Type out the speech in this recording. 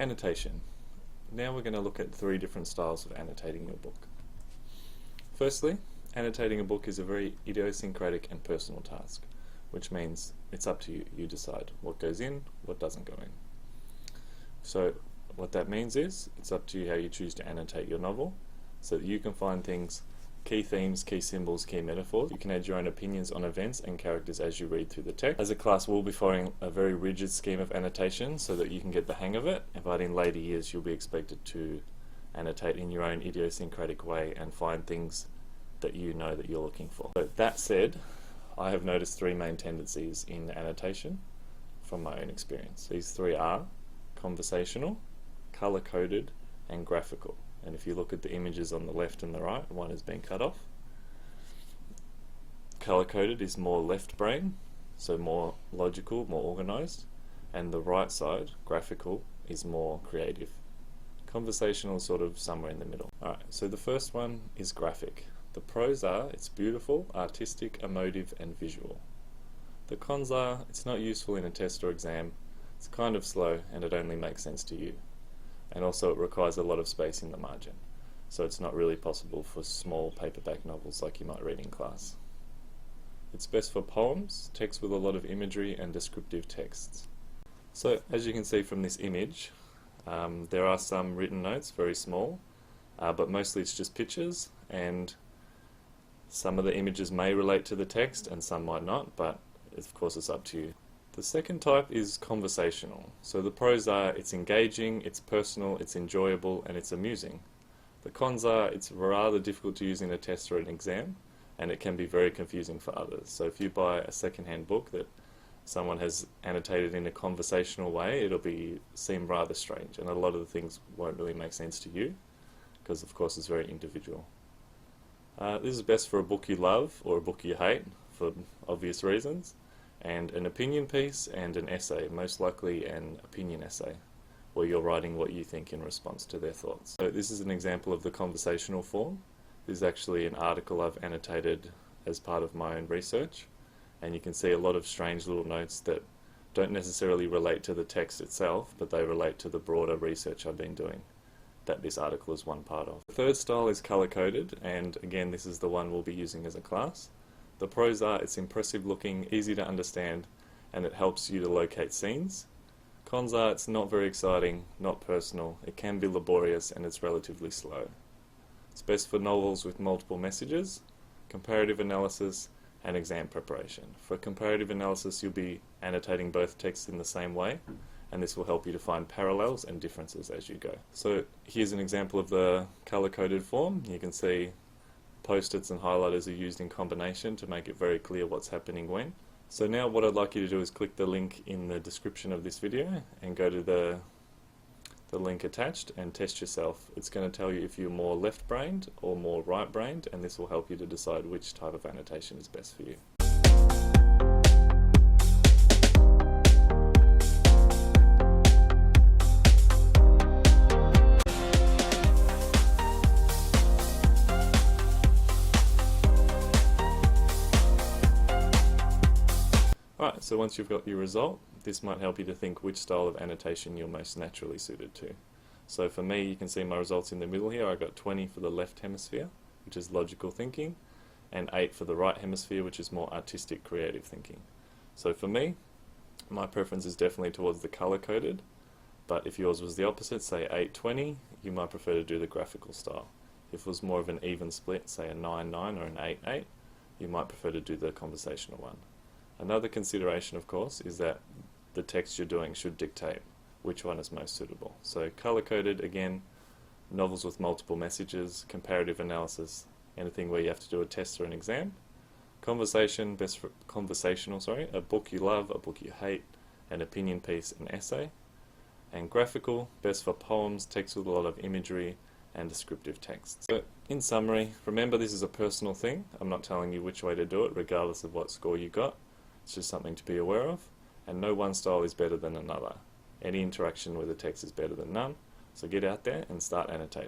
Annotation. Now we're going to look at 3 different styles of annotating your book. Firstly, annotating a book is a very idiosyncratic and personal task, which means it's up to you. You decide what goes in, what doesn't go in. So what that means is, it's up to you how you choose to annotate your novel, so that you can find things, key themes, key symbols, key metaphors. You can add your own opinions on events and characters as you read through the text. As a class, we'll be following a very rigid scheme of annotation so that you can get the hang of it, but in later years you'll be expected to annotate in your own idiosyncratic way and find things that you know that you're looking for. So that said, I have noticed 3 main tendencies in annotation from my own experience. These 3 are conversational, colour-coded, and graphical. And if you look at the images on the left and the right, one has been cut off. Colour-coded is more left brain, so more logical, more organised, and the right side, graphical, is more creative. Conversational is sort of somewhere in the middle. Alright, so the first one is graphic. The pros are, it's beautiful, artistic, emotive, and visual. The cons are, it's not useful in a test or exam, it's kind of slow, and it only makes sense to you. And also it requires a lot of space in the margin, so it's not really possible for small paperback novels like you might read in class. It's best for poems, text with a lot of imagery and descriptive texts. So as you can see from this image, there are some written notes, very small, but mostly it's just pictures, and some of the images may relate to the text and some might not, but of course it's up to you. The second type is conversational. So the pros are, it's engaging, it's personal, it's enjoyable, and it's amusing. The cons are, it's rather difficult to use in a test or an exam, and it can be very confusing for others. So if you buy a second-hand book that someone has annotated in a conversational way, it'll seem rather strange, and a lot of the things won't really make sense to you, because of course it's very individual. This is best for a book you love or a book you hate, for obvious reasons, and an opinion piece and an essay, most likely an opinion essay, where you're writing what you think in response to their thoughts. So this is an example of the conversational form. This is actually an article I've annotated as part of my own research, and you can see a lot of strange little notes that don't necessarily relate to the text itself, but they relate to the broader research I've been doing, that this article is one part of. The third style is colour-coded, and again this is the one we'll be using as a class. The pros are, it's impressive looking, easy to understand, and it helps you to locate scenes. Cons are, it's not very exciting, not personal, it can be laborious, and it's relatively slow. It's best for novels with multiple messages, comparative analysis, and exam preparation. For comparative analysis, you'll be annotating both texts in the same way, and this will help you to find parallels and differences as you go. So here's an example of the colour-coded form. You can see post-its and highlighters are used in combination to make it very clear what's happening when. So now what I'd like you to do is click the link in the description of this video and go to the link attached and test yourself. It's going to tell you if you're more left-brained or more right-brained, and this will help you to decide which type of annotation is best for you. Alright, so once you've got your result, this might help you to think which style of annotation you're most naturally suited to. So for me, you can see my results in the middle here. I got 20 for the left hemisphere, which is logical thinking, and 8 for the right hemisphere, which is more artistic, creative thinking. So for me, my preference is definitely towards the colour-coded, but if yours was the opposite, say 8-20, you might prefer to do the graphical style. If it was more of an even split, say a 9-9 or an 8-8, you might prefer to do the conversational one. Another consideration, of course, is that the text you're doing should dictate which one is most suitable. So colour-coded, again, novels with multiple messages, comparative analysis, anything where you have to do a test or an exam. Conversation, best for conversational, a book you love, a book you hate, an opinion piece, an essay. And graphical, best for poems, text with a lot of imagery, and descriptive texts. So in summary, remember this is a personal thing. I'm not telling you which way to do it, regardless of what score you got. It's just something to be aware of, and no one style is better than another. Any interaction with the text is better than none, so get out there and start annotating.